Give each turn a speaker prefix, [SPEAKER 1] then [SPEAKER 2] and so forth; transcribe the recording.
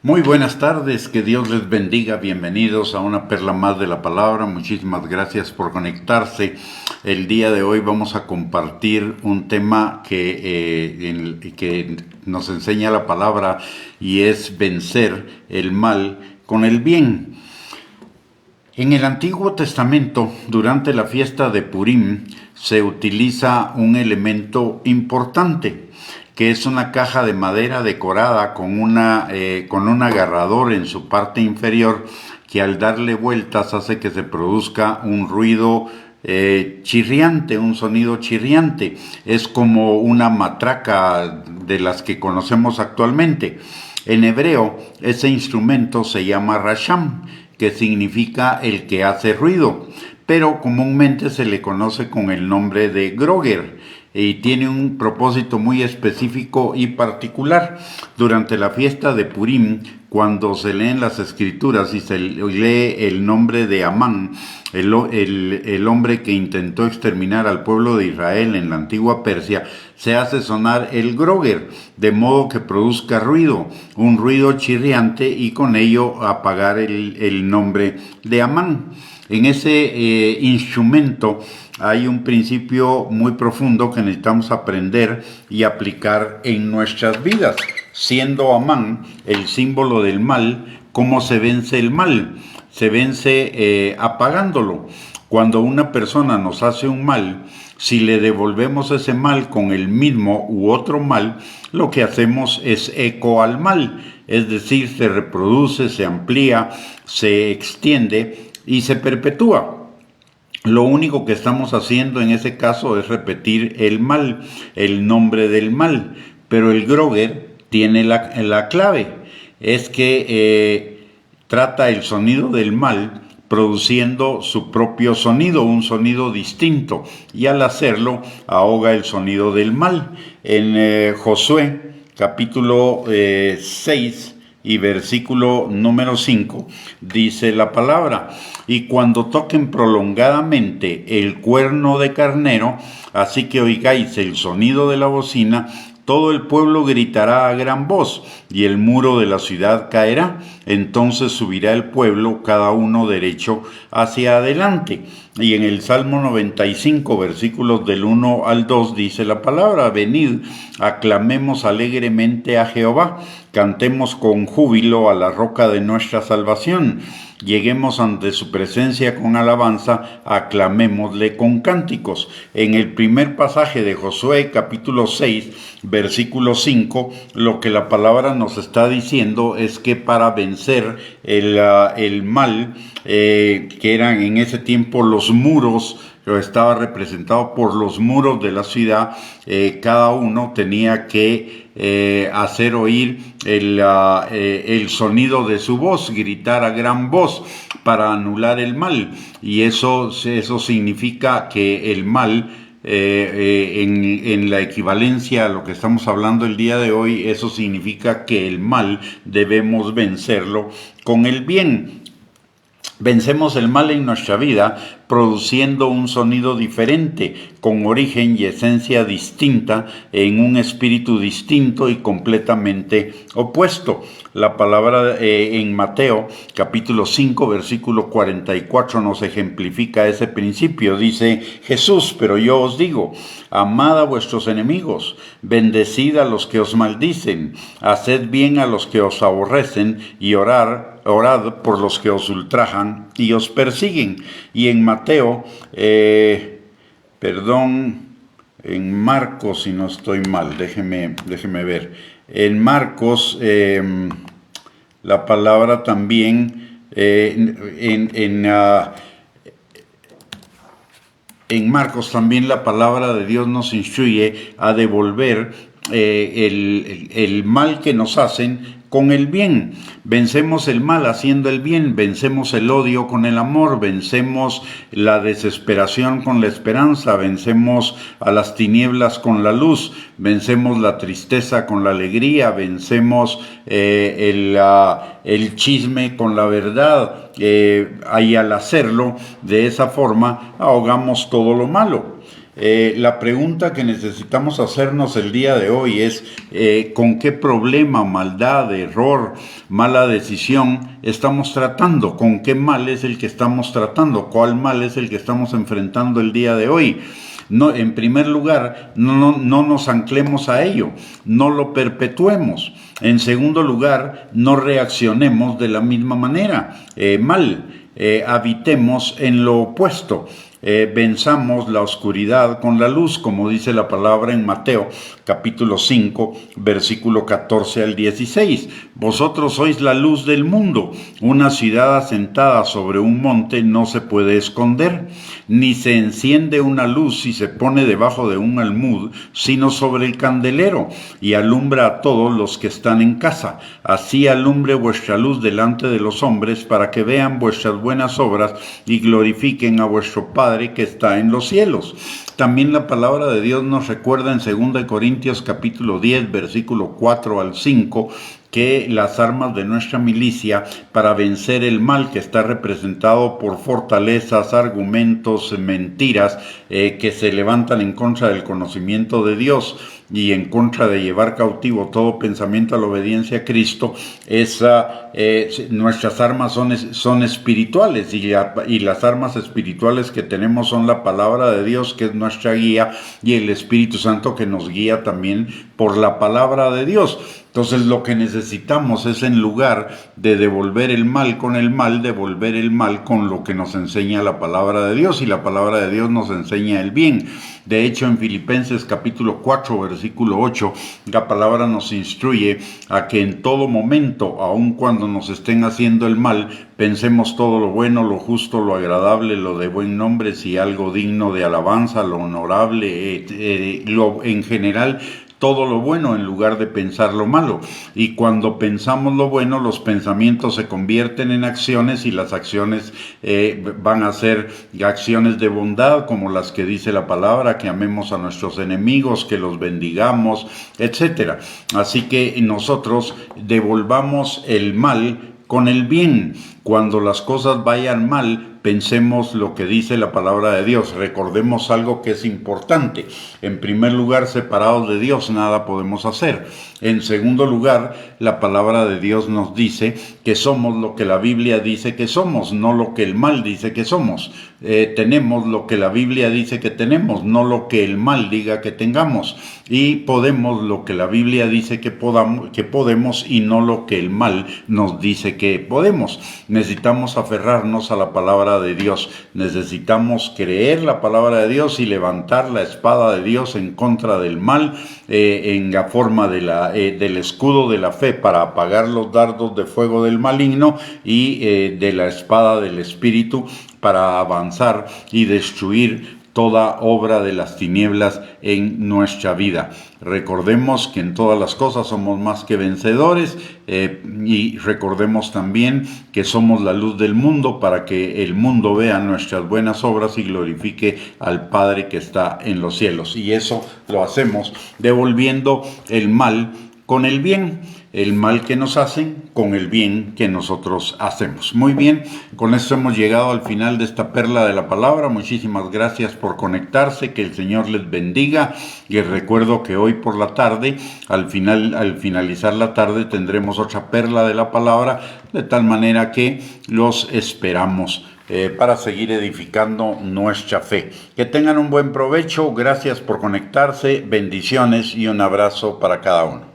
[SPEAKER 1] Muy buenas tardes, que Dios les bendiga, bienvenidos a una perla más de la palabra, muchísimas gracias por conectarse. El día de hoy vamos a compartir un tema que nos enseña la palabra y es vencer el mal con el bien. En el Antiguo Testamento, durante la fiesta de Purim, se utiliza un elemento importante, que es una caja de madera decorada con un agarrador en su parte inferior, que al darle vueltas hace que se produzca un ruido chirriante, un sonido chirriante. Es como una matraca de las que conocemos actualmente. En hebreo, ese instrumento se llama rasham, que significa el que hace ruido, pero comúnmente se le conoce con el nombre de groger y tiene un propósito muy específico y particular. Durante la fiesta de Purim, cuando se leen las escrituras y se lee el nombre de Amán, el hombre que intentó exterminar al pueblo de Israel en la antigua Persia, se hace sonar el groger, de modo que produzca ruido, un ruido chirriante, y con ello apagar el nombre de Amán. En ese instrumento hay un principio muy profundo que necesitamos aprender y aplicar en nuestras vidas. Siendo Amán el símbolo del mal, ¿cómo se vence el mal? Se vence apagándolo. Cuando una persona nos hace un mal, si le devolvemos ese mal con el mismo u otro mal, lo que hacemos es eco al mal, es decir, se reproduce, se amplía, se extiende y se perpetúa. Lo único que estamos haciendo en ese caso es repetir el mal, el nombre del mal, pero el groger tiene la clave, es que trata el sonido del mal produciendo su propio sonido, un sonido distinto, y al hacerlo ahoga el sonido del mal. En Josué capítulo 6 y versículo número 5, dice la palabra: y cuando toquen prolongadamente el cuerno de carnero, así que oigáis el sonido de la bocina, todo el pueblo gritará a gran voz, y el muro de la ciudad caerá. Entonces subirá el pueblo, cada uno derecho hacia adelante. Y en el Salmo 95, versículos del 1 al 2, dice la palabra: venid, aclamemos alegremente a Jehová, cantemos con júbilo a la roca de nuestra salvación. Lleguemos ante su presencia con alabanza, aclamémosle con cánticos. En el primer pasaje de Josué, capítulo 6, versículo 5, lo que la palabra nos está diciendo es que para vencer el mal, que eran en ese tiempo los muros, estaba representado por los muros de la ciudad, cada uno tenía que hacer oír el sonido de su voz, gritar a gran voz para anular el mal. Y eso significa que el mal, en la equivalencia a lo que estamos hablando el día de hoy, eso significa que el mal debemos vencerlo con el bien. Vencemos el mal en nuestra vida produciendo un sonido diferente, con origen y esencia distinta, en un espíritu distinto y completamente opuesto. La palabra en Mateo capítulo 5 versículo 44 nos ejemplifica ese principio. Dice Jesús: pero yo os digo, amad a vuestros enemigos, bendecid a los que os maldicen, haced bien a los que os aborrecen y orad por los que os ultrajan y os persiguen. Y en Mateo, en Marcos, si no estoy mal, déjeme ver. En Marcos, la palabra también, en Marcos también la palabra de Dios nos instruye a devolver el mal que nos hacen con el bien. Vencemos el mal haciendo el bien, vencemos el odio con el amor, vencemos la desesperación con la esperanza, vencemos a las tinieblas con la luz, vencemos la tristeza con la alegría, vencemos el chisme con la verdad, y al hacerlo de esa forma ahogamos todo lo malo. La pregunta que necesitamos hacernos el día de hoy es ¿con qué problema, maldad, error, mala decisión estamos tratando? ¿Con qué mal es el que estamos tratando? ¿Cuál mal es el que estamos enfrentando el día de hoy? No, en primer lugar, no nos anclemos a ello, no lo perpetuemos. En segundo lugar, no reaccionemos de la misma manera, habitemos en lo opuesto. Venzamos la oscuridad con la luz, como dice la palabra en Mateo capítulo 5, versículo 14 al 16. Vosotros sois la luz del mundo. Una ciudad asentada sobre un monte no se puede esconder, ni se enciende una luz y se pone debajo de un almud, sino sobre el candelero, y alumbra a todos los que están en casa. Así alumbre vuestra luz delante de los hombres, para que vean vuestras buenas obras y glorifiquen a vuestro Padre que está en los cielos. También la palabra de Dios nos recuerda en 2 Corintios capítulo 10, versículo 4 al 5, que las armas de nuestra milicia para vencer el mal, que está representado por fortalezas, argumentos, mentiras que se levantan en contra del conocimiento de Dios y en contra de llevar cautivo todo pensamiento a la obediencia a Cristo, nuestras armas son espirituales, y las armas espirituales que tenemos son la palabra de Dios, que es nuestra guía, y el Espíritu Santo, que nos guía también por la palabra de Dios. Entonces lo que necesitamos es, en lugar de devolver el mal con el mal, devolver el mal con lo que nos enseña la palabra de Dios, y la palabra de Dios nos enseña el bien. De hecho, en Filipenses capítulo 4, versículo 8, la palabra nos instruye a que en todo momento, aun cuando nos estén haciendo el mal, pensemos todo lo bueno, lo justo, lo agradable, lo de buen nombre, si algo digno de alabanza, lo honorable, en general, todo lo bueno, en lugar de pensar lo malo. Y cuando pensamos lo bueno, los pensamientos se convierten en acciones, y las acciones van a ser acciones de bondad, como las que dice la palabra, que amemos a nuestros enemigos, que los bendigamos, etc. Así que nosotros devolvamos el mal con el bien. Cuando las cosas vayan mal, pensemos lo que dice la palabra de Dios. Recordemos algo que es importante. En primer lugar, separados de Dios nada podemos hacer. En segundo lugar, la palabra de Dios nos dice que somos lo que la Biblia dice que somos, no lo que el mal dice que somos. Tenemos lo que la Biblia dice que tenemos, no lo que el mal diga que tengamos. Y podemos lo que la Biblia dice que podemos, y no lo que el mal nos dice que podemos. Necesitamos aferrarnos a la palabra de Dios. Necesitamos creer la palabra de Dios y levantar la espada de Dios en contra del mal, en la forma del escudo de la fe, para apagar los dardos de fuego del maligno, y de la espada del Espíritu, para avanzar y destruir toda obra de las tinieblas en nuestra vida. Recordemos que en todas las cosas somos más que vencedores, y recordemos también que somos la luz del mundo, para que el mundo vea nuestras buenas obras y glorifique al Padre que está en los cielos. Y eso lo hacemos devolviendo el mal con el bien, el mal que nos hacen con el bien que nosotros hacemos. Muy bien, con esto hemos llegado al final de esta perla de la palabra. Muchísimas gracias por conectarse, que el Señor les bendiga. Les recuerdo que hoy por la tarde, al finalizar la tarde, tendremos otra perla de la palabra, de tal manera que los esperamos para seguir edificando nuestra fe. Que tengan un buen provecho. Gracias por conectarse. Bendiciones y un abrazo para cada uno.